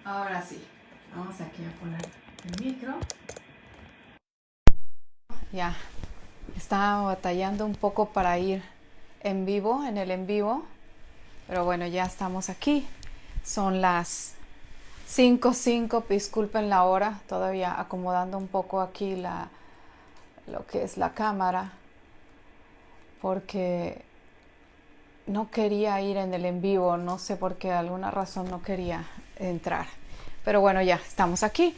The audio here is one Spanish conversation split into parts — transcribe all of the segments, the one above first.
Ahora sí, vamos aquí a poner el micro. Ya, estaba batallando un poco para ir en vivo, en el en vivo, pero bueno, ya estamos aquí. Son las 5:05, disculpen la hora, todavía acomodando un poco aquí lo que es la cámara, porque no quería ir en el en vivo, no sé por qué, alguna razón no quería entrar. Pero bueno, ya estamos aquí.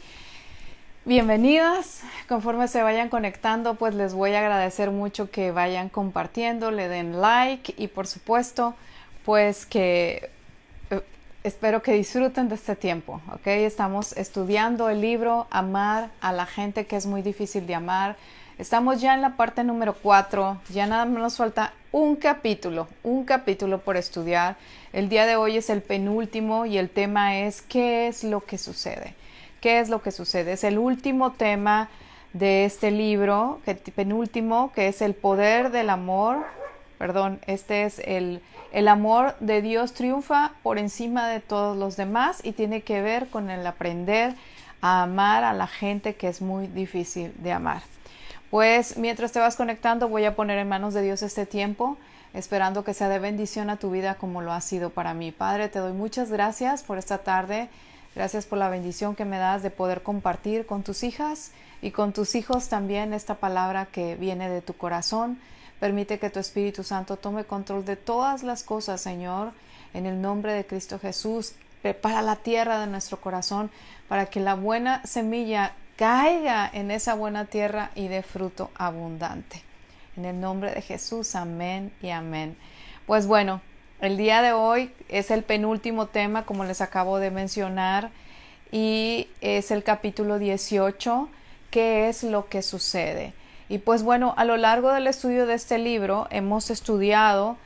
Bienvenidas, conforme se vayan conectando, pues les voy a agradecer mucho que vayan compartiendo, le den like y por supuesto, pues que espero que disfruten de este tiempo, ¿ok? Estamos estudiando el libro Amar a la gente que es muy difícil de amar. Estamos ya en la parte número 4, ya nada más nos falta un capítulo por estudiar. El día de hoy es el penúltimo y el tema es ¿qué es lo que sucede? ¿Qué es lo que sucede? Es el último tema de este libro, penúltimo, que es el poder del amor. Perdón, este es el amor de Dios triunfa por encima de todos los demás y tiene que ver con el aprender a amar a la gente que es muy difícil de amar. Pues mientras te vas conectando voy a poner en manos de Dios este tiempo, esperando que sea de bendición a tu vida como lo ha sido para mí. Padre, te doy muchas gracias por esta tarde. Gracias por la bendición que me das de poder compartir con tus hijas y con tus hijos también esta palabra que viene de tu corazón. Permite que tu Espíritu Santo tome control de todas las cosas, Señor, en el nombre de Cristo Jesús. Prepara la tierra de nuestro corazón para que la buena semilla caiga en esa buena tierra y dé fruto abundante. En el nombre de Jesús, amén y amén. Pues bueno, el día de hoy es el penúltimo tema, como les acabo de mencionar, y es el capítulo 18, ¿qué es lo que sucede? Y pues bueno, a lo largo del estudio de este libro hemos estudiado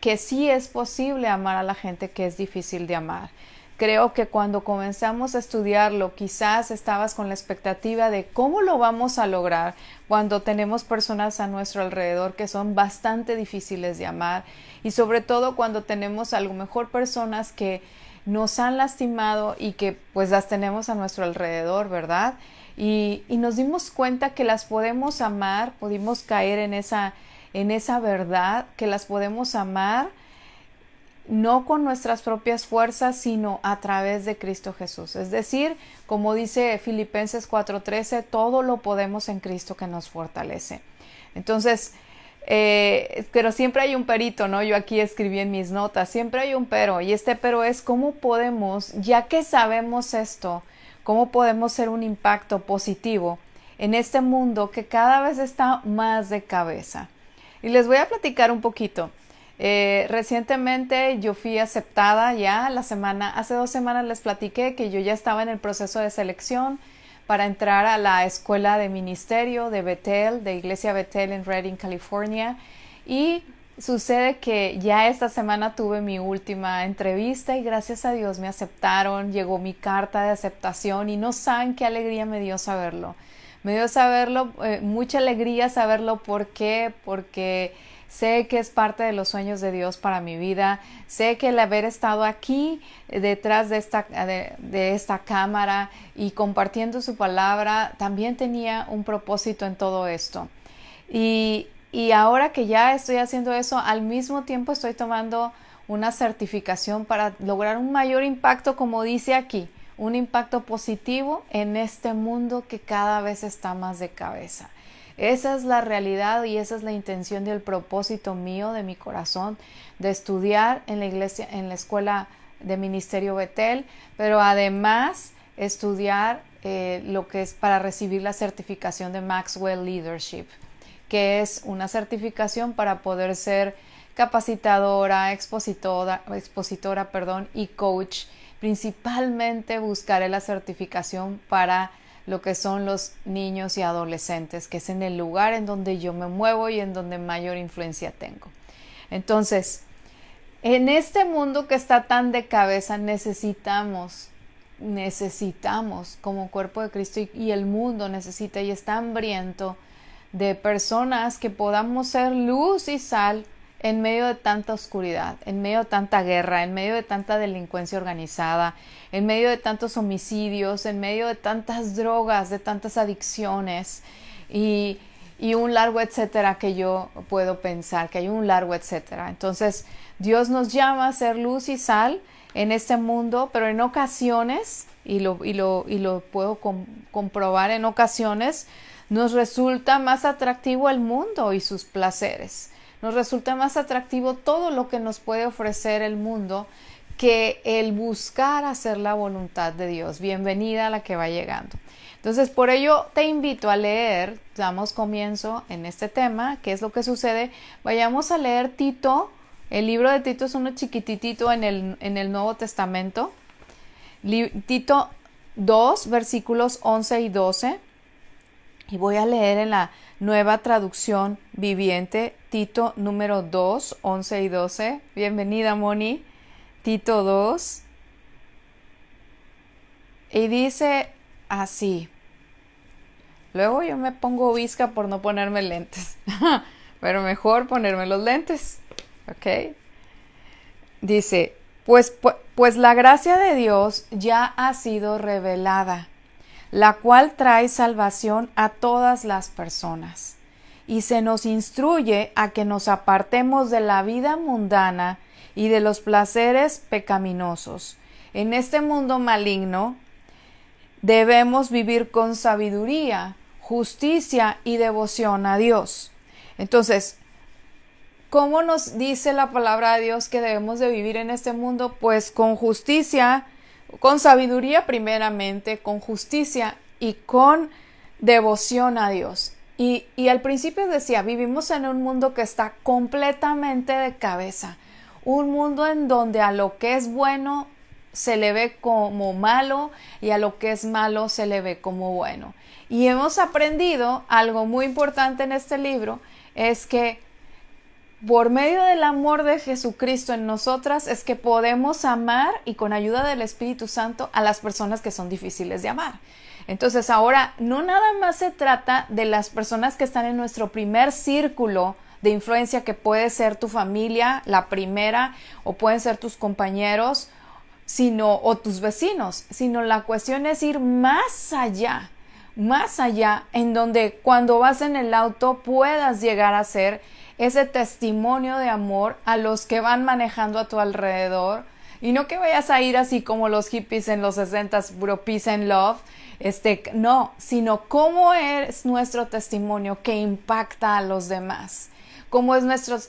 que sí es posible amar a la gente que es difícil de amar. Creo que cuando comenzamos a estudiarlo, quizás estabas con la expectativa de cómo lo vamos a lograr cuando tenemos personas a nuestro alrededor que son bastante difíciles de amar y sobre todo cuando tenemos a lo mejor personas que nos han lastimado y que pues las tenemos a nuestro alrededor, ¿verdad? Y nos dimos cuenta que las podemos amar, pudimos caer en esa verdad, que las podemos amar no con nuestras propias fuerzas, sino a través de Cristo Jesús. Es decir, como dice Filipenses 4:13, todo lo podemos en Cristo que nos fortalece. Entonces, pero siempre hay un perito, ¿no? Yo aquí escribí en mis notas, siempre hay un pero, y este pero es cómo podemos, ya que sabemos esto, cómo podemos ser un impacto positivo en este mundo que cada vez está más de cabeza. Y les voy a platicar un poquito. Recientemente yo fui aceptada ya hace 2 semanas les platiqué que yo ya estaba en el proceso de selección para entrar a la escuela de ministerio de Bethel, de Iglesia Bethel en Redding, California, y sucede que ya esta semana tuve mi última entrevista y gracias a Dios me aceptaron, llegó mi carta de aceptación y no saben qué alegría me dio saberlo. Me dio saberlo, mucha alegría saberlo. ¿Por qué? Porque sé que es parte de los sueños de Dios para mi vida. Sé que el haber estado aquí detrás de esta cámara y compartiendo su palabra también tenía un propósito en todo esto. Y ahora que ya estoy haciendo eso, al mismo tiempo estoy tomando una certificación para lograr un mayor impacto, como dice aquí, un impacto positivo en este mundo que cada vez está más de cabeza. Esa es la realidad y esa es la intención y el propósito mío de mi corazón de estudiar en la iglesia, en la escuela de ministerio Bethel, pero además estudiar lo que es para recibir la certificación de Maxwell Leadership, que es una certificación para poder ser capacitadora, expositora, y coach. Principalmente buscaré la certificación para lo que son los niños y adolescentes, que es en el lugar en donde yo me muevo y en donde mayor influencia tengo. Entonces, en este mundo que está tan de cabeza, necesitamos como cuerpo de Cristo y el mundo necesita y está hambriento de personas que podamos ser luz y sal en medio de tanta oscuridad, en medio de tanta guerra, en medio de tanta delincuencia organizada, en medio de tantos homicidios, en medio de tantas drogas, de tantas adicciones y un largo etcétera que yo puedo pensar, que hay un largo etcétera. Entonces, Dios nos llama a ser luz y sal en este mundo, pero en ocasiones, y lo puedo comprobar en ocasiones, nos resulta más atractivo el mundo y sus placeres. Nos resulta más atractivo todo lo que nos puede ofrecer el mundo que el buscar hacer la voluntad de Dios. Bienvenida a la que va llegando. Entonces, por ello te invito a leer, damos comienzo en este tema, ¿qué es lo que sucede? Vayamos a leer Tito. El libro de Tito es uno chiquititito en el Nuevo Testamento. Tito 2, versículos 11 y 12. Y voy a leer en la Nueva Traducción Viviente, Tito número 2, 11 y 12. Bienvenida, Moni. Tito 2. Y dice así. Luego yo me pongo visca por no ponerme lentes. Pero mejor ponerme los lentes. ¿Ok? Dice, pues la gracia de Dios ya ha sido revelada, la cual trae salvación a todas las personas, y se nos instruye a que nos apartemos de la vida mundana y de los placeres pecaminosos. En este mundo maligno debemos vivir con sabiduría, justicia y devoción a Dios. Entonces, ¿cómo nos dice la palabra de Dios que debemos de vivir en este mundo? Pues con justicia, con sabiduría primeramente, con justicia y con devoción a Dios. Y al principio decía, vivimos en un mundo que está completamente de cabeza, un mundo en donde a lo que es bueno se le ve como malo y a lo que es malo se le ve como bueno. Y hemos aprendido algo muy importante en este libro, es que por medio del amor de Jesucristo en nosotras es que podemos amar y con ayuda del Espíritu Santo a las personas que son difíciles de amar. Entonces ahora no nada más se trata de las personas que están en nuestro primer círculo de influencia, que puede ser tu familia, la primera, o pueden ser tus compañeros, o tus vecinos, sino la cuestión es ir más allá, en donde cuando vas en el auto puedas llegar a ser ese testimonio de amor a los que van manejando a tu alrededor, y no que vayas a ir así como los hippies en los 60s, puro peace and love, no, sino cómo es nuestro testimonio que impacta a los demás. Cómo es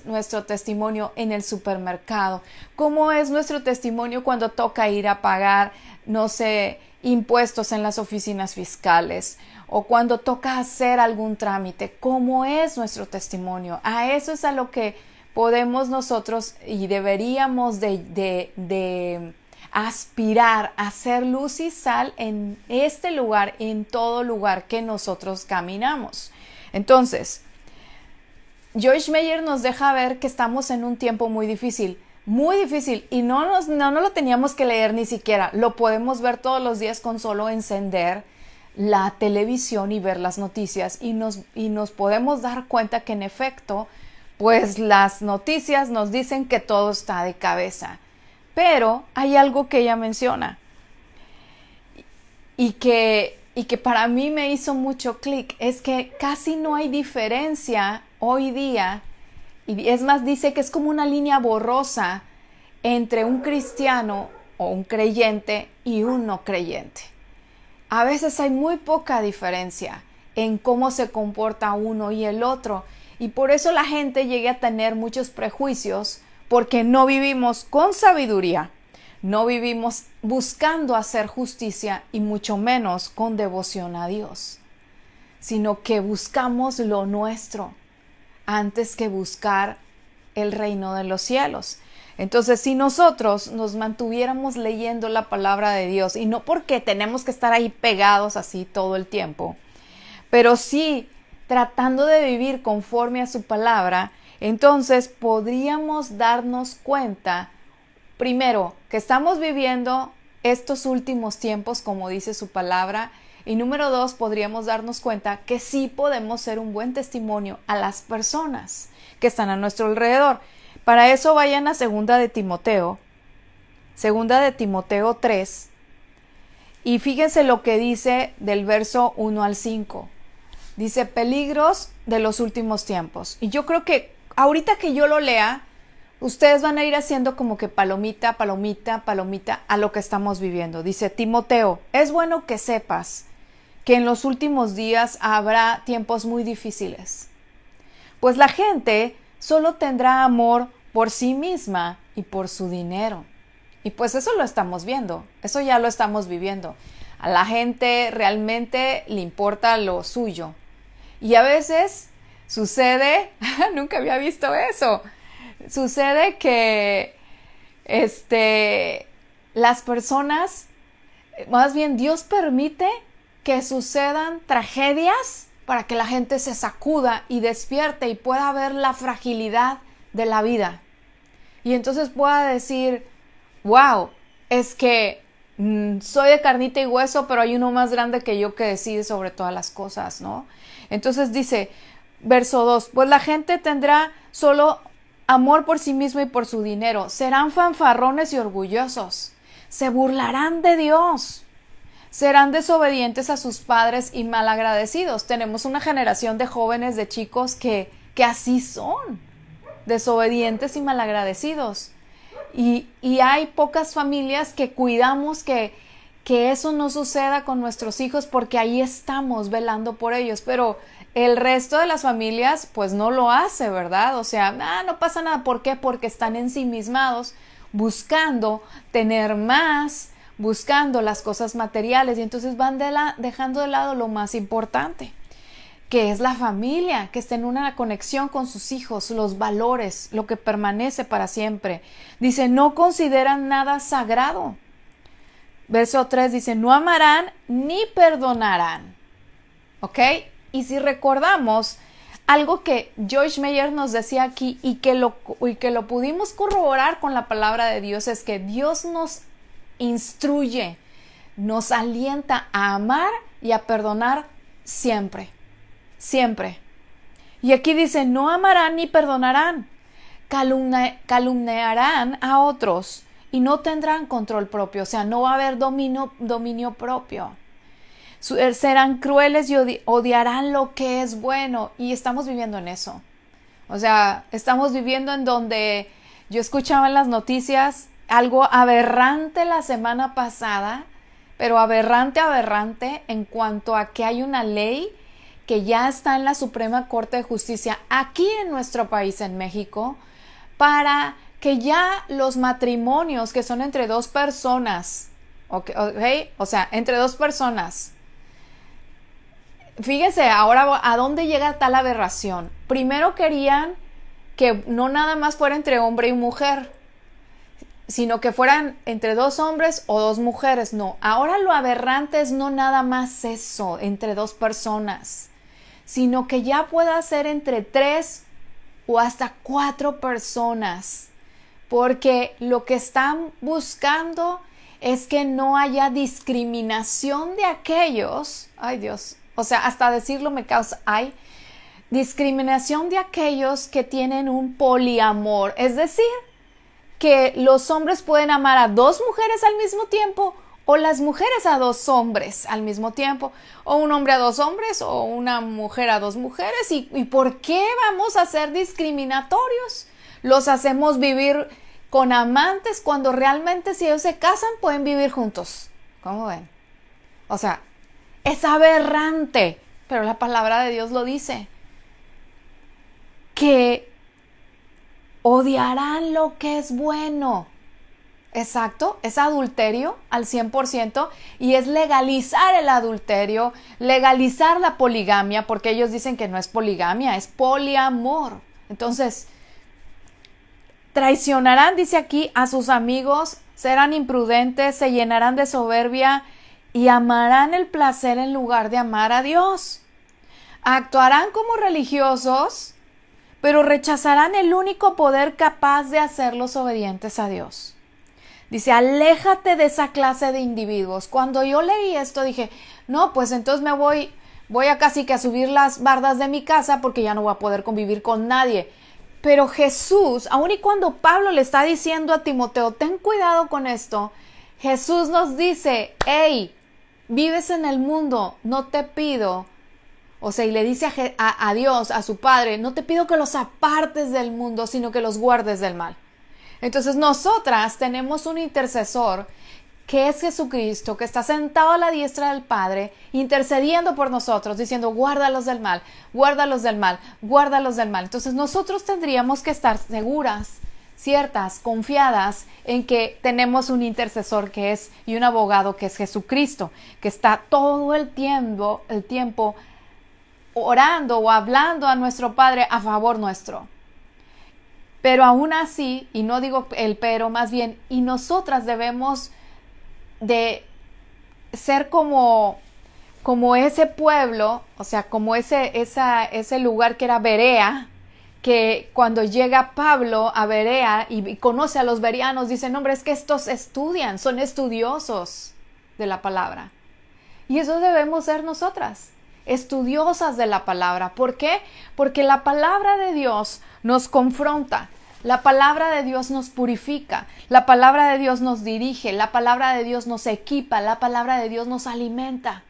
nuestro testimonio en el supermercado, cómo es nuestro testimonio cuando toca ir a pagar, no sé, impuestos en las oficinas fiscales, o cuando toca hacer algún trámite. ¿Cómo es nuestro testimonio? A eso es a lo que podemos nosotros y deberíamos de aspirar a ser luz y sal en este lugar, en todo lugar que nosotros caminamos. Entonces, Joyce Meyer nos deja ver que estamos en un tiempo muy difícil, y no lo teníamos que leer ni siquiera, lo podemos ver todos los días con solo encender la televisión y ver las noticias, y nos podemos dar cuenta que en efecto, pues las noticias nos dicen que todo está de cabeza, pero hay algo que ella menciona y que para mí me hizo mucho clic, es que casi no hay diferencia hoy día, y es más, dice que es como una línea borrosa entre un cristiano o un creyente y un no creyente. A veces hay muy poca diferencia en cómo se comporta uno y el otro, y por eso la gente llega a tener muchos prejuicios, porque no vivimos con sabiduría, no vivimos buscando hacer justicia y mucho menos con devoción a Dios, sino que buscamos lo nuestro antes que buscar el reino de los cielos. Entonces, si nosotros nos mantuviéramos leyendo la palabra de Dios, y no porque tenemos que estar ahí pegados así todo el tiempo, pero sí tratando de vivir conforme a su palabra, entonces podríamos darnos cuenta, primero, que estamos viviendo estos últimos tiempos, como dice su palabra, y número 2, podríamos darnos cuenta que sí podemos ser un buen testimonio a las personas que están a nuestro alrededor. Para eso vayan a segunda de Timoteo 3, y fíjense lo que dice del verso 1 al 5. Dice, peligros de los últimos tiempos. Y yo creo que ahorita que yo lo lea, ustedes van a ir haciendo como que palomita, palomita, palomita a lo que estamos viviendo. Dice, Timoteo, es bueno que sepas que en los últimos días habrá tiempos muy difíciles. Pues la gente solo tendrá amor por sí misma y por su dinero. Y pues eso lo estamos viendo, eso ya lo estamos viviendo. A la gente realmente le importa lo suyo. Y a veces sucede, nunca había visto eso, sucede que las personas, más bien Dios permite que sucedan tragedias para que la gente se sacuda y despierte y pueda ver la fragilidad de la vida. Y entonces pueda decir, wow, es que soy de carnita y hueso, pero hay uno más grande que yo que decide sobre todas las cosas, ¿no? Entonces dice, verso 2, pues la gente tendrá solo amor por sí mismo y por su dinero, serán fanfarrones y orgullosos, se burlarán de Dios, serán desobedientes a sus padres y malagradecidos. Tenemos una generación de jóvenes, de chicos que así son, desobedientes y malagradecidos. Y hay pocas familias que cuidamos que eso no suceda con nuestros hijos, porque ahí estamos velando por ellos, pero el resto de las familias pues no lo hace, ¿verdad? O sea, no pasa nada. ¿Por qué? Porque están ensimismados, buscando tener más, buscando las cosas materiales, y entonces van dejando de lado lo más importante, que es la familia, que esté en una conexión con sus hijos, los valores, lo que permanece para siempre. Dice, no consideran nada sagrado. Verso 3 dice, no amarán ni perdonarán. ¿Ok? Y si recordamos algo que Joyce Meyer nos decía aquí y que lo pudimos corroborar con la palabra de Dios, es que Dios nos instruye, nos alienta a amar y a perdonar siempre. Siempre. Y aquí dice, no amarán ni perdonarán, calumniarán a otros y no tendrán control propio, o sea, no va a haber dominio propio. Serán crueles y odiarán lo que es bueno, y estamos viviendo en eso. O sea, estamos viviendo en donde yo escuchaba en las noticias algo aberrante la semana pasada, pero aberrante en cuanto a que hay una ley que ya está en la Suprema Corte de Justicia aquí en nuestro país, en México, para que ya los matrimonios que son entre dos personas, ¿okay? O sea, entre dos personas. Fíjense ahora a dónde llega tal aberración. Primero querían que no nada más fuera entre hombre y mujer, sino que fueran entre dos hombres o dos mujeres. No, ahora lo aberrante es no nada más eso, entre dos personas, sino que ya pueda ser entre 3 o hasta 4 personas, porque lo que están buscando es que no haya discriminación de aquellos, ay Dios, o sea, hasta decirlo me causa, hay discriminación de aquellos que tienen un poliamor, es decir, que los hombres pueden amar a 2 mujeres al mismo tiempo, o las mujeres a 2 hombres al mismo tiempo, o un hombre a 2 hombres, o una mujer a 2 mujeres. ¿Y por qué vamos a ser discriminatorios? Los hacemos vivir con amantes cuando realmente si ellos se casan pueden vivir juntos. ¿Cómo ven? O sea, es aberrante, pero la palabra de Dios lo dice, que odiarán lo que es bueno. Exacto, es adulterio al 100%, y es legalizar el adulterio, legalizar la poligamia, porque ellos dicen que no es poligamia, es poliamor. Entonces, traicionarán, dice aquí, a sus amigos, serán imprudentes, se llenarán de soberbia y amarán el placer en lugar de amar a Dios. Actuarán como religiosos, pero rechazarán el único poder capaz de hacerlos obedientes a Dios. Dice, aléjate de esa clase de individuos. Cuando yo leí esto dije, no, pues entonces voy a casi que a subir las bardas de mi casa porque ya no voy a poder convivir con nadie. Pero Jesús, aun y cuando Pablo le está diciendo a Timoteo, ten cuidado con esto, Jesús nos dice, hey, vives en el mundo, no te pido, o sea, y le dice a Dios, a su Padre, no te pido que los apartes del mundo, sino que los guardes del mal. Entonces nosotras tenemos un intercesor que es Jesucristo, que está sentado a la diestra del Padre, intercediendo por nosotros, diciendo, guárdalos del mal, guárdalos del mal, guárdalos del mal. Entonces nosotros tendríamos que estar seguras, ciertas, confiadas en que tenemos un intercesor que es, y un abogado que es Jesucristo, que está todo el tiempo orando o hablando a nuestro Padre a favor nuestro. Pero aún así, y no digo el pero, más bien, y nosotras debemos de ser como ese pueblo, o sea, como ese lugar que era Berea, que cuando llega Pablo a Berea y conoce a los bereanos, dicen, hombre, es que estos estudian, son estudiosos de la palabra. Y eso debemos ser nosotras, estudiosas de la palabra. ¿Por qué? Porque la palabra de Dios nos confronta. La palabra de Dios nos purifica, la palabra de Dios nos dirige, la palabra de Dios nos equipa, la palabra de Dios nos alimenta.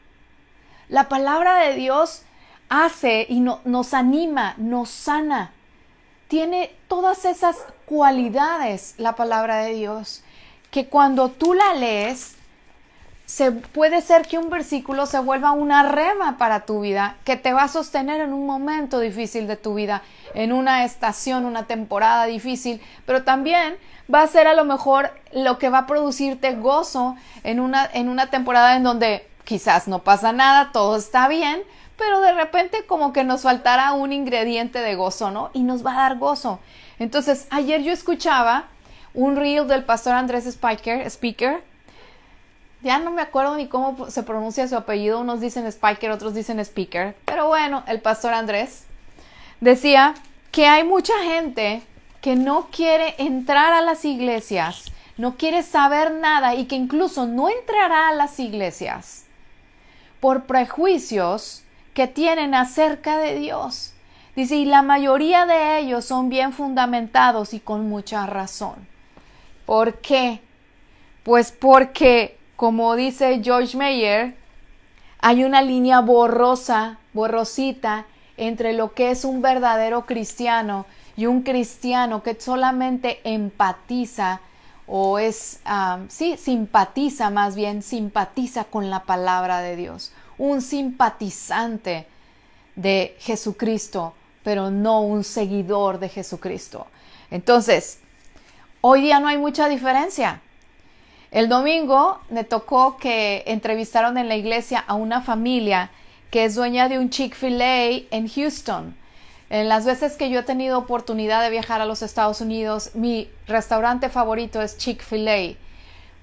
La palabra de Dios hace y nos anima, nos sana. Tiene todas esas cualidades la palabra de Dios, que cuando tú la lees, puede ser que un versículo se vuelva una rema para tu vida, que te va a sostener en un momento difícil de tu vida, en una estación, una temporada difícil, pero también va a ser a lo mejor lo que va a producirte gozo en una temporada en donde quizás no pasa nada, todo está bien, pero de repente como que nos faltará un ingrediente de gozo, ¿no? Y nos va a dar gozo. Entonces, ayer yo escuchaba un reel del pastor Andrés Speaker. Ya no me acuerdo ni cómo se pronuncia su apellido, unos dicen Spiker, otros dicen Speaker, pero bueno, el pastor Andrés decía que hay mucha gente que no quiere entrar a las iglesias, no quiere saber nada y que incluso no entrará a las iglesias por prejuicios que tienen acerca de Dios. Dice, y la mayoría de ellos son bien fundamentados y con mucha razón. ¿Por qué? Pues porque, como dice George Meyer, hay una línea borrosita, entre lo que es un verdadero cristiano y un cristiano que solamente empatiza o simpatiza con la palabra de Dios. Un simpatizante de Jesucristo, pero no un seguidor de Jesucristo. Entonces, hoy día no hay mucha diferencia. El domingo me tocó que entrevistaron en la iglesia a una familia que es dueña de un Chick-fil-A en Houston. En las veces que yo he tenido oportunidad de viajar a los Estados Unidos, mi restaurante favorito es Chick-fil-A.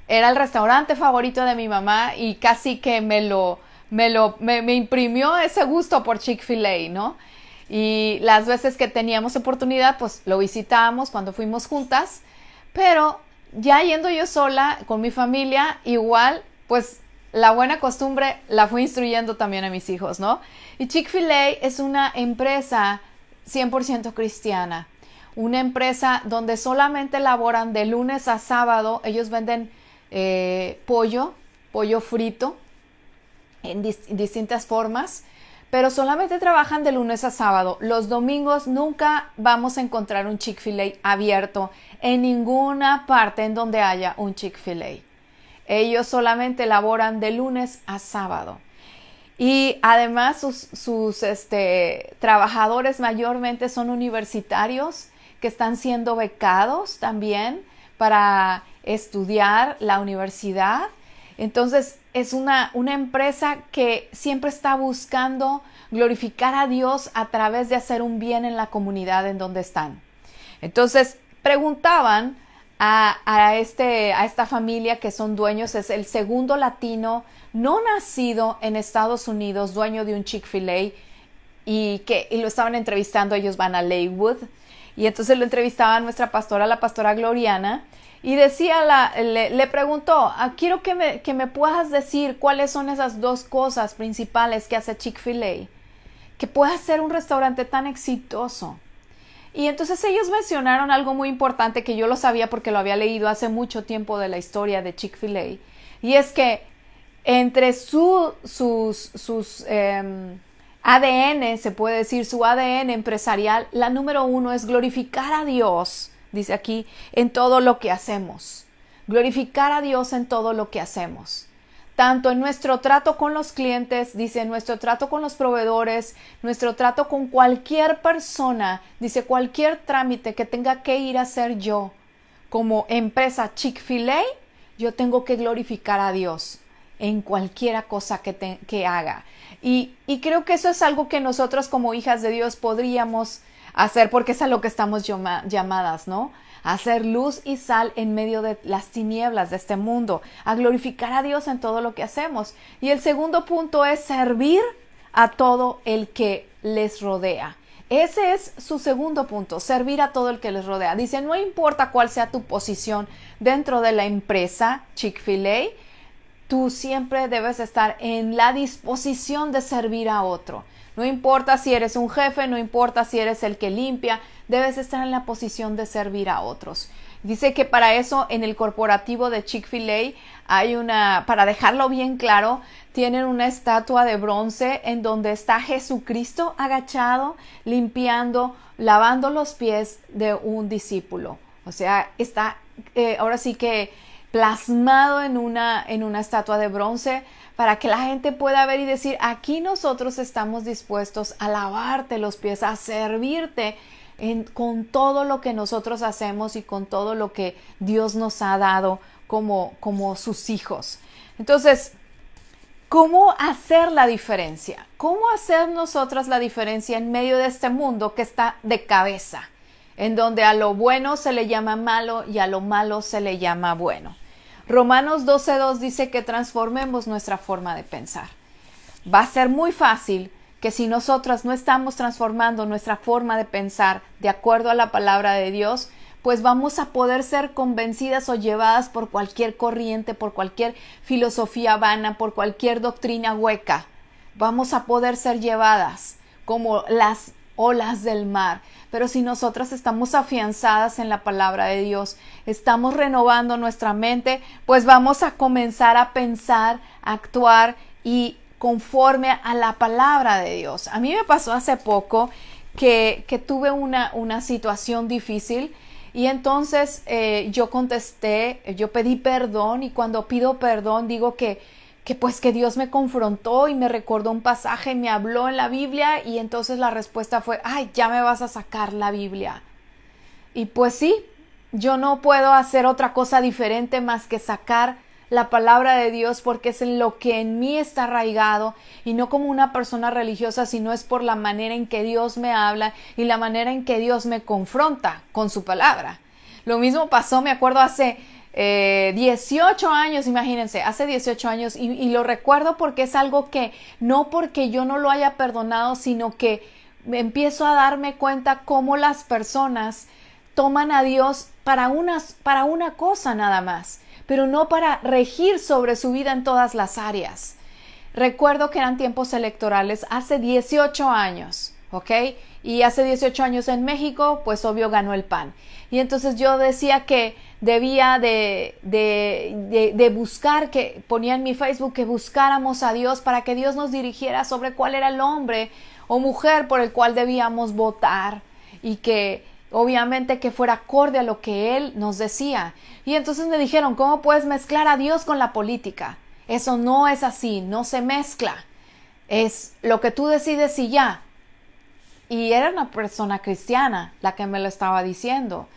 Era el restaurante favorito de mi mamá y casi que me imprimió ese gusto por Chick-fil-A, ¿no? Y las veces que teníamos oportunidad, pues lo visitábamos cuando fuimos juntas, pero ya yendo yo sola con mi familia, igual, pues la buena costumbre la fui instruyendo también a mis hijos, ¿no? Y Chick-fil-A es una empresa 100% cristiana, una empresa donde solamente laboran de lunes a sábado. Ellos venden pollo frito en distintas formas, pero solamente trabajan de lunes a sábado. Los domingos nunca vamos a encontrar un Chick-fil-A abierto en ninguna parte en donde haya un Chick-fil-A. Ellos solamente laboran de lunes a sábado. Y además sus trabajadores mayormente son universitarios que están siendo becados también para estudiar la universidad. Entonces es una empresa que siempre está buscando glorificar a Dios a través de hacer un bien en la comunidad en donde están. Entonces preguntaban a esta familia que son dueños, es el segundo latino no nacido en Estados Unidos, dueño de un Chick-fil-A, y lo estaban entrevistando. Ellos van a Lakewood, y entonces lo entrevistaba nuestra pastora, la pastora Gloriana, y decía, le preguntó, quiero que me puedas decir cuáles son esas dos cosas principales que hace Chick-fil-A, que pueda ser un restaurante tan exitoso. Y entonces ellos mencionaron algo muy importante que yo lo sabía porque lo había leído hace mucho tiempo de la historia de Chick-fil-A. Y es que entre sus ADN, se puede decir, su ADN empresarial, la número uno es glorificar a Dios, dice aquí, en todo lo que hacemos. Glorificar a Dios en todo lo que hacemos. Tanto en nuestro trato con los clientes, dice, nuestro trato con los proveedores, nuestro trato con cualquier persona, dice, cualquier trámite que tenga que ir a hacer yo como empresa Chick-fil-A, yo tengo que glorificar a Dios en cualquier cosa que haga. Y creo que eso es algo que nosotros como hijas de Dios podríamos hacer, porque es a lo que estamos llamadas, ¿no? A hacer luz y sal en medio de las tinieblas de este mundo, a glorificar a Dios en todo lo que hacemos. Y el segundo punto es servir a todo el que les rodea. Ese es su segundo punto, servir a todo el que les rodea. Dice, no importa cuál sea tu posición dentro de la empresa Chick-fil-A, tú siempre debes estar en la disposición de servir a otro. No importa si eres un jefe, no importa si eres el que limpia, debes estar en la posición de servir a otros. Dice que para eso en el corporativo de Chick-fil-A hay para dejarlo bien claro, tienen una estatua de bronce en donde está Jesucristo agachado, limpiando, lavando los pies de un discípulo. O sea, está ahora sí que plasmado en una estatua de bronce para que la gente pueda ver y decir, aquí nosotros estamos dispuestos a lavarte los pies, a servirte con todo lo que nosotros hacemos y con todo lo que Dios nos ha dado como sus hijos. Entonces, ¿cómo hacer la diferencia? ¿Cómo hacer nosotras la diferencia en medio de este mundo que está de cabeza? En donde a lo bueno se le llama malo y a lo malo se le llama bueno. Romanos 12:2 dice que transformemos nuestra forma de pensar. Va a ser muy fácil que si nosotras no estamos transformando nuestra forma de pensar de acuerdo a la palabra de Dios, pues vamos a poder ser convencidas o llevadas por cualquier corriente, por cualquier filosofía vana, por cualquier doctrina hueca. Vamos a poder ser llevadas como las olas del mar. Pero si nosotras estamos afianzadas en la palabra de Dios, estamos renovando nuestra mente, pues vamos a comenzar a pensar, a actuar y conforme a la palabra de Dios. A mí me pasó hace poco que tuve una situación difícil y entonces yo contesté, yo pedí perdón y cuando pido perdón digo que pues que Dios me confrontó y me recordó un pasaje, me habló en la Biblia y entonces la respuesta fue, ay, ya me vas a sacar la Biblia. Y pues sí, yo no puedo hacer otra cosa diferente más que sacar la palabra de Dios porque es en lo que en mí está arraigado y no como una persona religiosa, sino es por la manera en que Dios me habla y la manera en que Dios me confronta con su palabra. Lo mismo pasó, me acuerdo, hace 18 años, imagínense, hace 18 años y lo recuerdo porque es algo que no porque yo no lo haya perdonado, sino que empiezo a darme cuenta cómo las personas toman a Dios para una cosa nada más, pero no para regir sobre su vida en todas las áreas. Recuerdo que eran tiempos electorales hace 18 años, ¿ok? Y hace 18 años en México, pues obvio ganó el PAN. Y entonces yo decía que debía de buscar, que ponía en mi Facebook que buscáramos a Dios para que Dios nos dirigiera sobre cuál era el hombre o mujer por el cual debíamos votar y que obviamente que fuera acorde a lo que Él nos decía. Y entonces me dijeron, ¿cómo puedes mezclar a Dios con la política? Eso no es así, no se mezcla. Es lo que tú decides y ya. Y era una persona cristiana la que me lo estaba diciendo.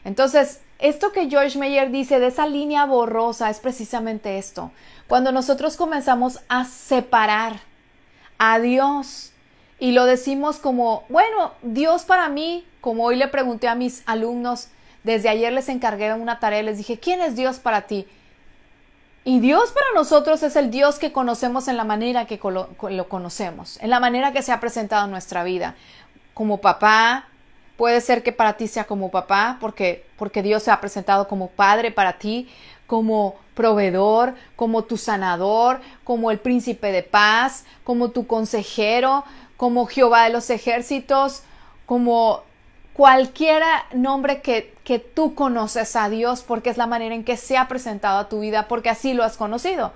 Entonces, esto que George Meyer dice de esa línea borrosa es precisamente esto. Cuando nosotros comenzamos a separar a Dios y lo decimos como, bueno, Dios para mí, como hoy le pregunté a mis alumnos, desde ayer les encargué una tarea, les dije, ¿quién es Dios para ti? Y Dios para nosotros es el Dios que conocemos en la manera que lo conocemos, en la manera que se ha presentado en nuestra vida. Como papá, puede ser que para ti sea como papá, porque Dios se ha presentado como padre para ti, como proveedor, como tu sanador, como el príncipe de paz, como tu consejero, como Jehová de los ejércitos, como cualquier nombre que tú conoces a Dios, porque es la manera en que se ha presentado a tu vida, porque así lo has conocido.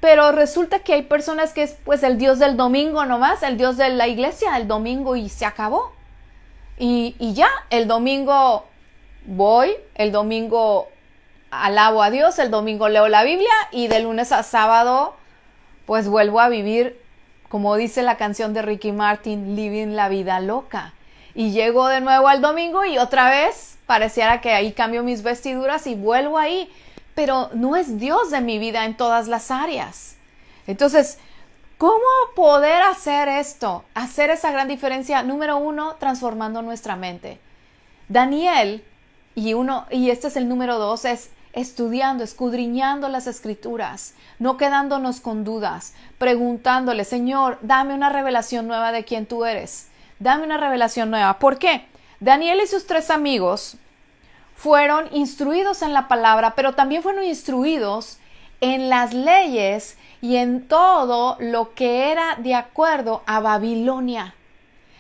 Pero resulta que hay personas que es pues el Dios del domingo nomás, el Dios de la iglesia, el domingo y se acabó. Y ya, el domingo voy, el domingo alabo a Dios, el domingo leo la Biblia y de lunes a sábado pues vuelvo a vivir, como dice la canción de Ricky Martin, living la vida loca. Y llego de nuevo al domingo y otra vez pareciera que ahí cambio mis vestiduras y vuelvo ahí. Pero no es Dios de mi vida en todas las áreas. Entonces, ¿cómo poder hacer esto? Hacer esa gran diferencia. Número 1, transformando nuestra mente. Daniel, y este es el número 2, es estudiando, escudriñando las escrituras, no quedándonos con dudas, preguntándole, Señor, dame una revelación nueva de quién tú eres. Dame una revelación nueva. ¿Por qué? Daniel y sus 3 amigos fueron instruidos en la palabra, pero también fueron instruidos en las leyes y en todo lo que era de acuerdo a Babilonia.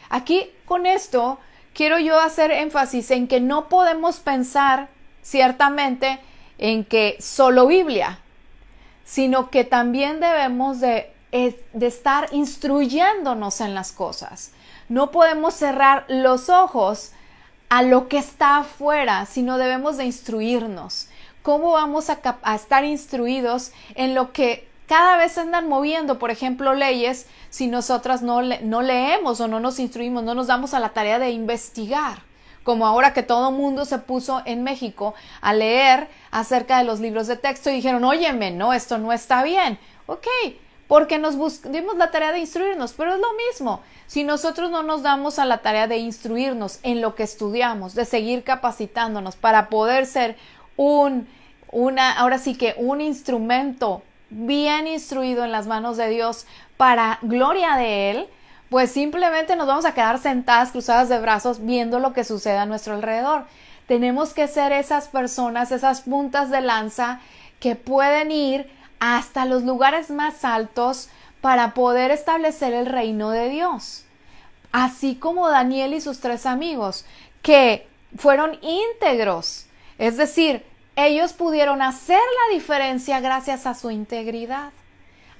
Aquí con esto quiero yo hacer énfasis en que no podemos pensar ciertamente en que solo Biblia, sino que también debemos de estar instruyéndonos en las cosas. No podemos cerrar los ojos a lo que está afuera, sino debemos de instruirnos. ¿Cómo vamos a estar instruidos en lo que cada vez andan moviendo, por ejemplo, leyes, si nosotras no leemos o no nos instruimos, no nos damos a la tarea de investigar? Como ahora que todo mundo se puso en México a leer acerca de los libros de texto y dijeron, óyeme, no, esto no está bien. Ok, porque dimos la tarea de instruirnos, pero es lo mismo. Si nosotros no nos damos a la tarea de instruirnos en lo que estudiamos, de seguir capacitándonos para poder ser ahora sí que un instrumento bien instruido en las manos de Dios para gloria de Él, pues simplemente nos vamos a quedar sentadas, cruzadas de brazos, viendo lo que sucede a nuestro alrededor. Tenemos que ser esas personas, esas puntas de lanza que pueden ir hasta los lugares más altos para poder establecer el reino de Dios. Así como Daniel y sus 3 amigos, que fueron íntegros. Es decir, ellos pudieron hacer la diferencia gracias a su integridad,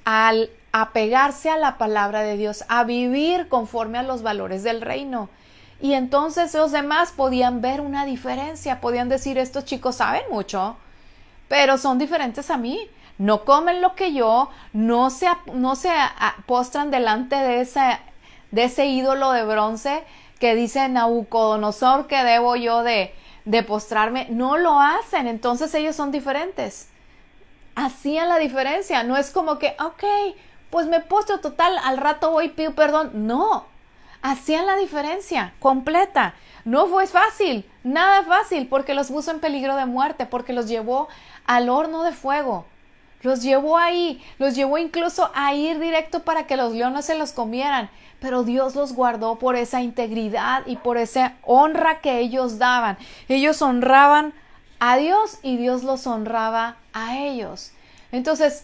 al apegarse a la palabra de Dios, a vivir conforme a los valores del reino. Y entonces los demás podían ver una diferencia, podían decir, estos chicos saben mucho, pero son diferentes a mí. No comen lo que yo, no se postran delante de ese ídolo de bronce que dice Nabucodonosor que debo yo de postrarme. No lo hacen, entonces ellos son diferentes. Hacían la diferencia, no es como que, ok, pues me postro, total, al rato voy y pido perdón. No, hacían la diferencia completa. No fue fácil, nada fácil, porque los puso en peligro de muerte, porque los llevó al horno de fuego. Los llevó ahí, los llevó incluso a ir directo para que los leones se los comieran, pero Dios los guardó por esa integridad y por esa honra que ellos daban. Ellos honraban a Dios y Dios los honraba a ellos. Entonces,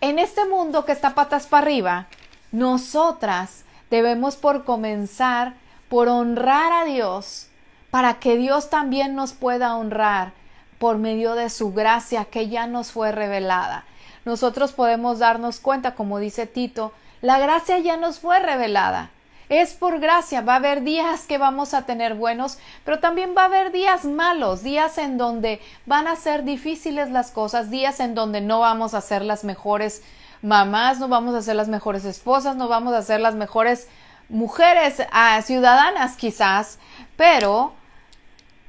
en este mundo que está patas para arriba, nosotras debemos por comenzar por honrar a Dios, para que Dios también nos pueda honrar por medio de su gracia que ya nos fue revelada. Nosotros podemos darnos cuenta, como dice Tito, la gracia ya nos fue revelada. Es por gracia. Va a haber días que vamos a tener buenos, pero también va a haber días malos, días en donde van a ser difíciles las cosas, días en donde no vamos a ser las mejores mamás, no vamos a ser las mejores esposas, no vamos a ser las mejores mujeres ciudadanas quizás, pero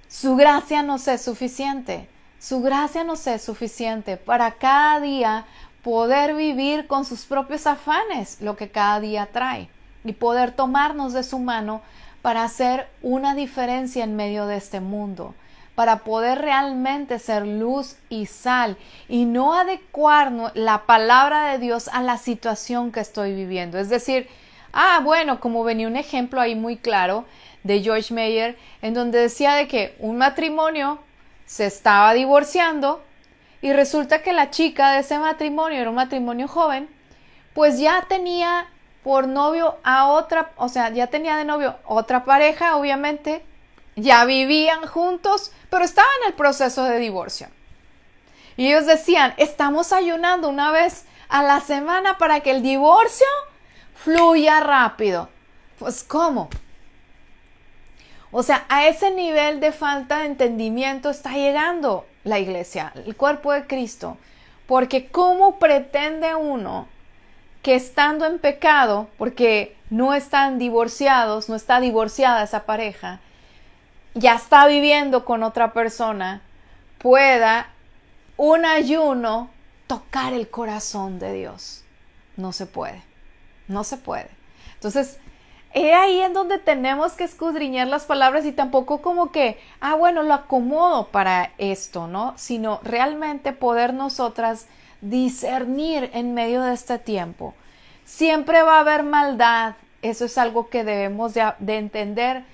su gracia nos es suficiente. Su gracia nos es suficiente para cada día poder vivir con sus propios afanes lo que cada día trae y poder tomarnos de su mano para hacer una diferencia en medio de este mundo, para poder realmente ser luz y sal y no adecuar la palabra de Dios a la situación que estoy viviendo. Es decir, bueno, como venía un ejemplo ahí muy claro de George Meyer, en donde decía de que un matrimonio se estaba divorciando y resulta que la chica de ese matrimonio, era un matrimonio joven, pues ya tenía por novio a otra, o sea, ya tenía de novio otra pareja, obviamente, ya vivían juntos, pero estaban en el proceso de divorcio. Y ellos decían, estamos ayunando una vez a la semana para que el divorcio fluya rápido. Pues, ¿cómo? O sea, a ese nivel de falta de entendimiento está llegando la iglesia, el cuerpo de Cristo. Porque ¿cómo pretende uno que estando en pecado, porque no están divorciados, no está divorciada esa pareja, ya está viviendo con otra persona, pueda un ayuno tocar el corazón de Dios? No se puede, no se puede. Entonces, es ahí en donde tenemos que escudriñar las palabras y tampoco como que, bueno, lo acomodo para esto, ¿no? Sino realmente poder nosotras discernir en medio de este tiempo. Siempre va a haber maldad, eso es algo que debemos de entender.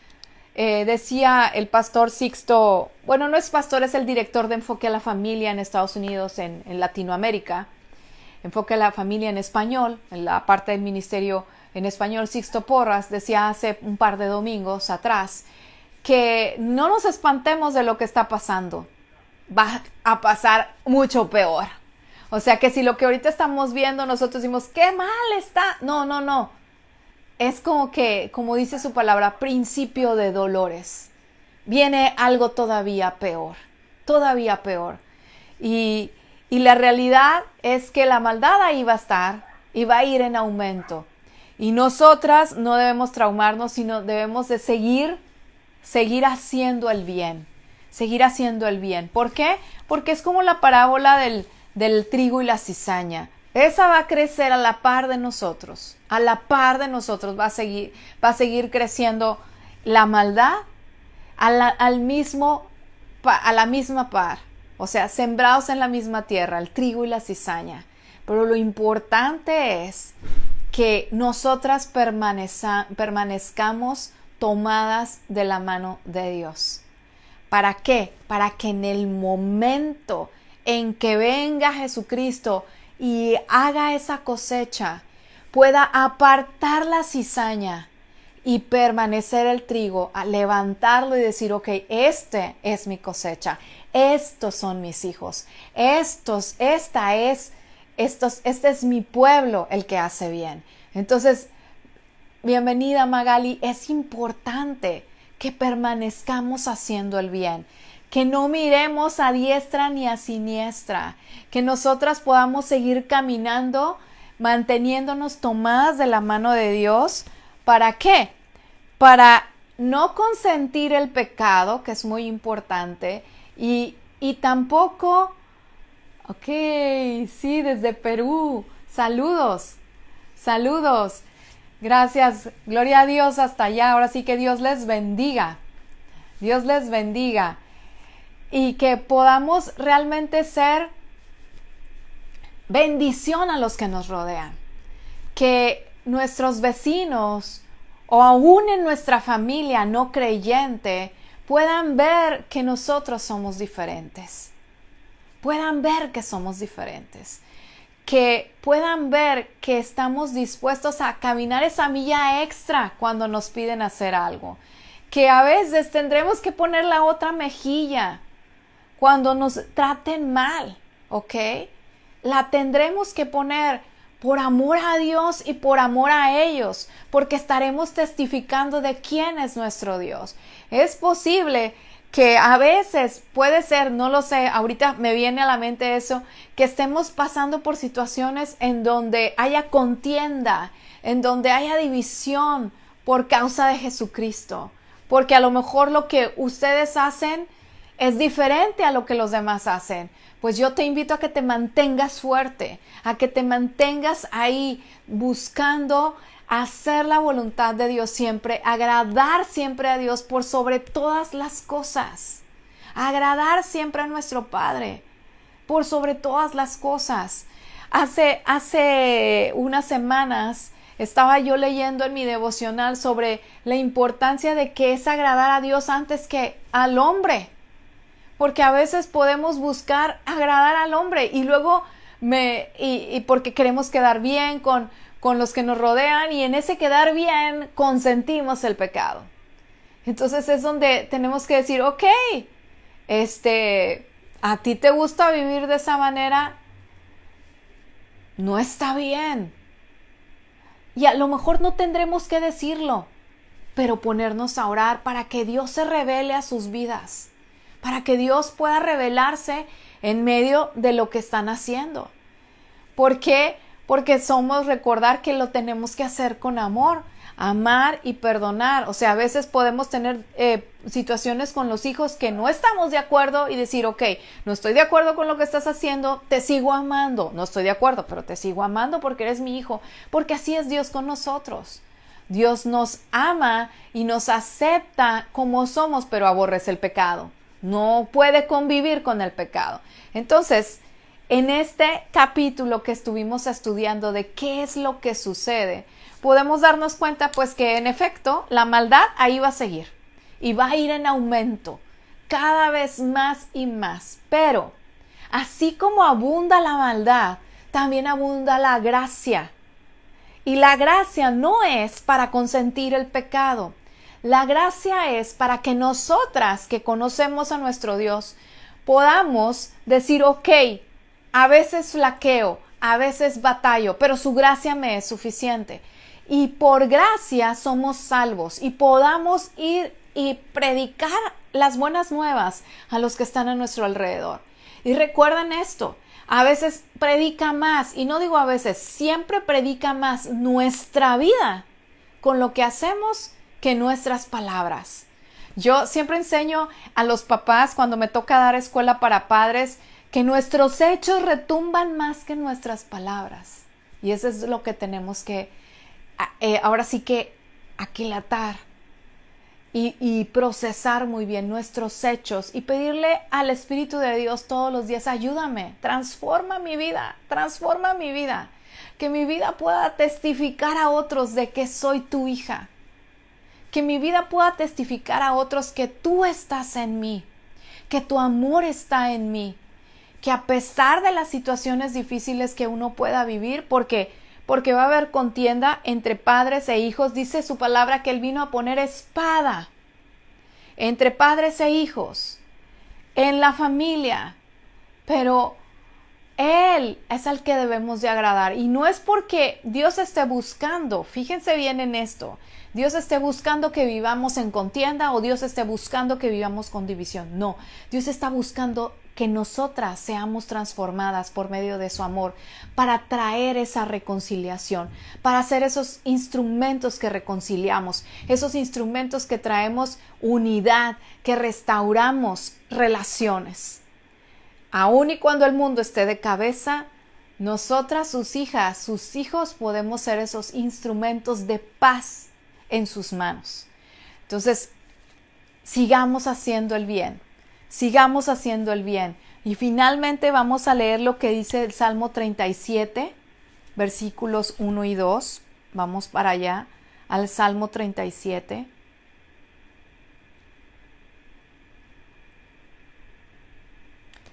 Decía el pastor Sixto, bueno, no es pastor, es el director de Enfoque a la Familia en Estados Unidos, en Latinoamérica, Enfoque a la Familia en español, en la parte del ministerio en español. Sixto Porras decía hace un par de domingos atrás que no nos espantemos de lo que está pasando, va a pasar mucho peor. O sea que si lo que ahorita estamos viendo nosotros decimos, ¡qué mal está! No. Es como que, como dice su palabra, principio de dolores. Viene algo todavía peor, todavía peor. Y la realidad es que la maldad ahí va a estar y va a ir en aumento. Y nosotras no debemos traumarnos, sino debemos de seguir haciendo el bien. Seguir haciendo el bien. ¿Por qué? Porque es como la parábola del trigo y la cizaña. Esa va a crecer a la par de nosotros. A la par de nosotros va a seguir creciendo la maldad a la misma par. O sea, sembrados en la misma tierra, el trigo y la cizaña. Pero lo importante es que nosotras permanezcamos tomadas de la mano de Dios. ¿Para qué? Para que en el momento en que venga Jesucristo y haga esa cosecha, pueda apartar la cizaña y permanecer el trigo, a levantarlo y decir, ok, este es mi cosecha, estos son mis hijos, este es mi pueblo el que hace bien. Entonces, bienvenida Magali, es importante que permanezcamos haciendo el bien, que no miremos a diestra ni a siniestra, que nosotras podamos seguir caminando, manteniéndonos tomadas de la mano de Dios. ¿Para qué? Para no consentir el pecado, que es muy importante, y tampoco, ok, sí, desde Perú, saludos, gracias, gloria a Dios hasta allá, ahora sí que Dios les bendiga, y que podamos realmente ser bendición a los que nos rodean, que nuestros vecinos o aún en nuestra familia no creyente puedan ver que nosotros somos diferentes, que puedan ver que estamos dispuestos a caminar esa milla extra cuando nos piden hacer algo, que a veces tendremos que poner la otra mejilla cuando nos traten mal, ¿ok? La tendremos que poner por amor a Dios y por amor a ellos, porque estaremos testificando de quién es nuestro Dios. Es posible que a veces, puede ser, no lo sé, ahorita me viene a la mente eso, que estemos pasando por situaciones en donde haya contienda, en donde haya división por causa de Jesucristo, porque a lo mejor lo que ustedes hacen es diferente a lo que los demás hacen. Pues yo te invito a que te mantengas fuerte, a que te mantengas ahí buscando hacer la voluntad de Dios siempre, agradar siempre a Dios por sobre todas las cosas, agradar siempre a nuestro Padre por sobre todas las cosas. Hace unas semanas estaba yo leyendo en mi devocional sobre la importancia de que es agradar a Dios antes que al hombre. Porque a veces podemos buscar agradar al hombre y luego porque queremos quedar bien con los que nos rodean y en ese quedar bien consentimos el pecado. Entonces es donde tenemos que decir, ok, a ti te gusta vivir de esa manera, no está bien. Y a lo mejor no tendremos que decirlo, pero ponernos a orar para que Dios se revele a sus vidas, para que Dios pueda revelarse en medio de lo que están haciendo. ¿Por qué? Porque recordar que lo tenemos que hacer con amor, amar y perdonar. O sea, a veces podemos tener situaciones con los hijos que no estamos de acuerdo y decir, ok, no estoy de acuerdo con lo que estás haciendo, te sigo amando. No estoy de acuerdo, pero te sigo amando porque eres mi hijo. Porque así es Dios con nosotros. Dios nos ama y nos acepta como somos, pero aborrece el pecado. No puede convivir con el pecado. Entonces, en este capítulo que estuvimos estudiando de qué es lo que sucede, podemos darnos cuenta pues que en efecto la maldad ahí va a seguir y va a ir en aumento cada vez más y más. Pero así como abunda la maldad, también abunda la gracia. Y la gracia no es para consentir el pecado. La gracia es para que nosotras que conocemos a nuestro Dios podamos decir, ok, a veces flaqueo, a veces batallo, pero su gracia me es suficiente. Y por gracia somos salvos y podamos ir y predicar las buenas nuevas a los que están a nuestro alrededor. Y recuerden esto, a veces predica más, y no digo a veces, siempre predica más nuestra vida con lo que hacemos que nuestras palabras. Yo siempre enseño a los papás cuando me toca dar escuela para padres que nuestros hechos retumban más que nuestras palabras. Y eso es lo que tenemos que, ahora sí que aquilatar y procesar muy bien nuestros hechos y pedirle al Espíritu de Dios todos los días, ayúdame, transforma mi vida, que mi vida pueda testificar a otros de que soy tu hija, que mi vida pueda testificar a otros que tú estás en mí, que tu amor está en mí, que a pesar de las situaciones difíciles que uno pueda vivir, porque va a haber contienda entre padres e hijos, dice su palabra que Él vino a poner espada entre padres e hijos, en la familia, pero Él es al que debemos de agradar. Y no es porque Dios esté buscando, fíjense bien en esto, Dios esté buscando que vivamos en contienda o Dios esté buscando que vivamos con división. No, Dios está buscando que nosotras seamos transformadas por medio de su amor para traer esa reconciliación, para ser esos instrumentos que reconciliamos, esos instrumentos que traemos unidad, que restauramos relaciones. Aun y cuando el mundo esté de cabeza, nosotras, sus hijas, sus hijos, podemos ser esos instrumentos de paz en sus manos. Entonces, sigamos haciendo el bien. Y finalmente vamos a leer lo que dice el Salmo 37, versículos 1 y 2. Vamos para allá, al Salmo 37.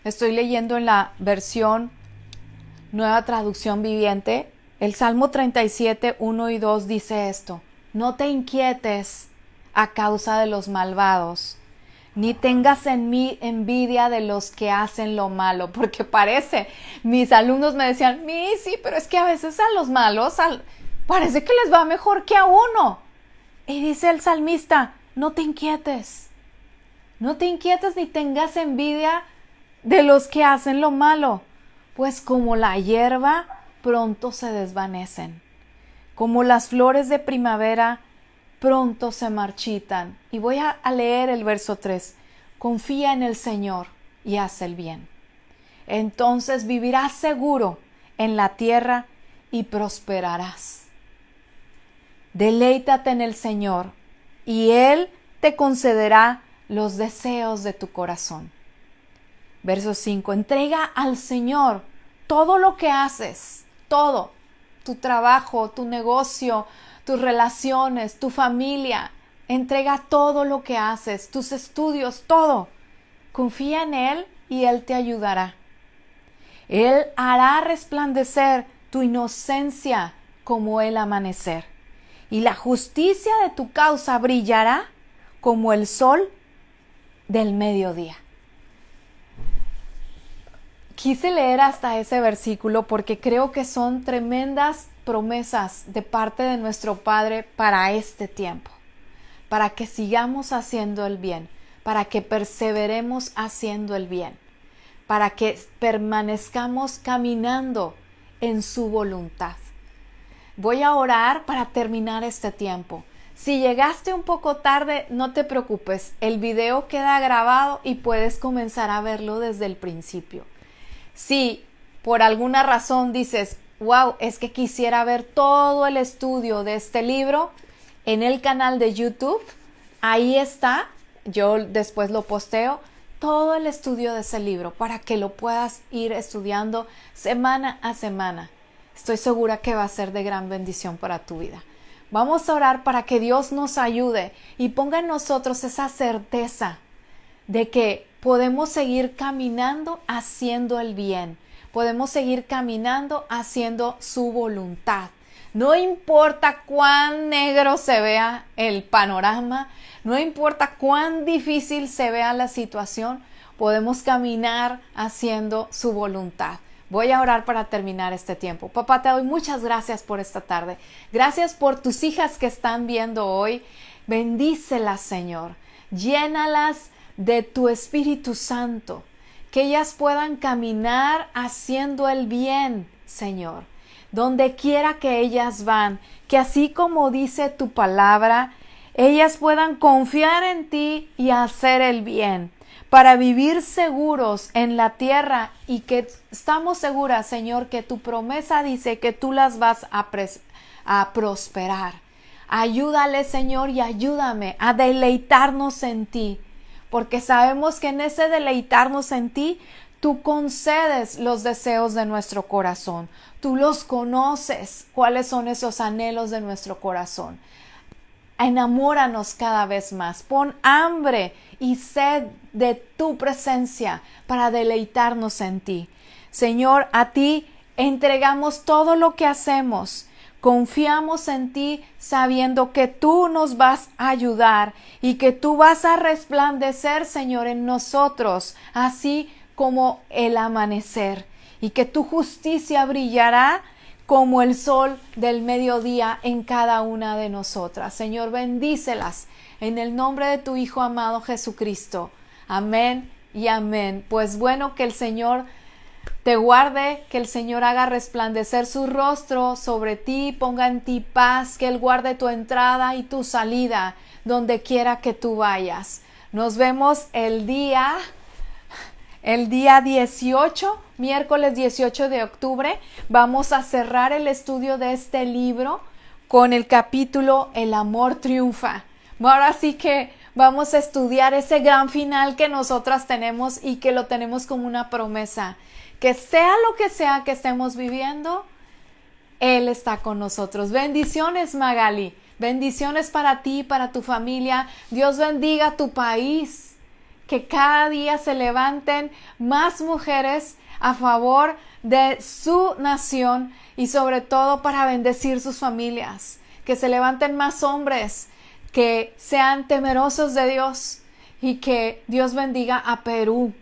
Estoy leyendo en la versión Nueva Traducción Viviente. El Salmo 37, 1 y 2 dice esto: no te inquietes a causa de los malvados, ni tengas en mí envidia de los que hacen lo malo, porque mis alumnos me decían, sí, pero es que a veces a los malos parece que les va mejor que a uno. Y dice el salmista, no te inquietes ni tengas envidia de los que hacen lo malo, pues como la hierba pronto se desvanecen, como las flores de primavera pronto se marchitan. Y voy a leer el verso 3. Confía en el Señor y haz el bien. Entonces vivirás seguro en la tierra y prosperarás. Deleítate en el Señor y Él te concederá los deseos de tu corazón. Verso 5. Entrega al Señor todo lo que haces, todo, tu trabajo, tu negocio, tus relaciones, tu familia. Entrega todo lo que haces, tus estudios, todo. Confía en Él y Él te ayudará. Él hará resplandecer tu inocencia como el amanecer, y la justicia de tu causa brillará como el sol del mediodía. Quise leer hasta ese versículo porque creo que son tremendas promesas de parte de nuestro Padre para este tiempo, para que sigamos haciendo el bien, para que perseveremos haciendo el bien, para que permanezcamos caminando en su voluntad. Voy a orar para terminar este tiempo. Si llegaste un poco tarde, no te preocupes, el video queda grabado y puedes comenzar a verlo desde el principio. Si por alguna razón dices, wow, es que quisiera ver todo el estudio de este libro en el canal de YouTube, ahí está, yo después lo posteo, todo el estudio de ese libro para que lo puedas ir estudiando semana a semana. Estoy segura que va a ser de gran bendición para tu vida. Vamos a orar para que Dios nos ayude y ponga en nosotros esa certeza de que podemos seguir caminando haciendo el bien. Podemos seguir caminando haciendo su voluntad. No importa cuán negro se vea el panorama, no importa cuán difícil se vea la situación, podemos caminar haciendo su voluntad. Voy a orar para terminar este tiempo. Papá, te doy muchas gracias por esta tarde. Gracias por tus hijas que están viendo hoy. Bendícelas, Señor. Llénalas de tu Espíritu Santo. Que ellas puedan caminar haciendo el bien, Señor. Donde quiera que ellas van. Que así como dice tu palabra, ellas puedan confiar en ti y hacer el bien, para vivir seguros en la tierra, y que estamos seguras, Señor, que tu promesa dice que tú las vas a prosperar. Ayúdale, Señor, y ayúdame a deleitarnos en ti, porque sabemos que en ese deleitarnos en ti, tú concedes los deseos de nuestro corazón. Tú los conoces, cuáles son esos anhelos de nuestro corazón. Enamóranos cada vez más. Pon hambre y sed de tu presencia para deleitarnos en ti. Señor, a ti entregamos todo lo que hacemos. Confiamos en ti sabiendo que tú nos vas a ayudar y que tú vas a resplandecer, Señor, en nosotros, así como el amanecer, y que tu justicia brillará como el sol del mediodía en cada una de nosotras. Señor, bendícelas en el nombre de tu Hijo amado Jesucristo. Amén y amén. Pues bueno, que el Señor te guarde, que el Señor haga resplandecer su rostro sobre ti, ponga en ti paz, que Él guarde tu entrada y tu salida, donde quiera que tú vayas. Nos vemos el día 18, miércoles 18 de octubre. Vamos a cerrar el estudio de este libro con el capítulo El amor triunfa. Ahora sí que vamos a estudiar ese gran final que nosotras tenemos y que lo tenemos como una promesa. Que sea lo que sea que estemos viviendo, Él está con nosotros. Bendiciones, Magali. Bendiciones para ti, para tu familia. Dios bendiga tu país. Que cada día se levanten más mujeres a favor de su nación y sobre todo para bendecir sus familias. Que se levanten más hombres que sean temerosos de Dios y que Dios bendiga a Perú,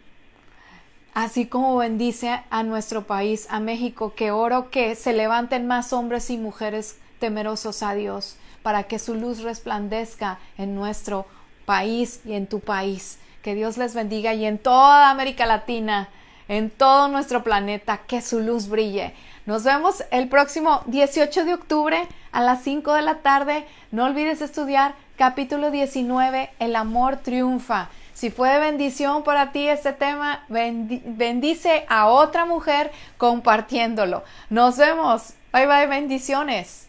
así como bendice a nuestro país, a México, que oro que se levanten más hombres y mujeres temerosos a Dios para que su luz resplandezca en nuestro país y en tu país. Que Dios les bendiga y en toda América Latina, en todo nuestro planeta, que su luz brille. Nos vemos el próximo 18 de octubre a las 5 de la tarde. No olvides estudiar capítulo 19, El amor triunfa. Si fue de bendición para ti este tema, bendice a otra mujer compartiéndolo. Nos vemos. Bye bye, bendiciones.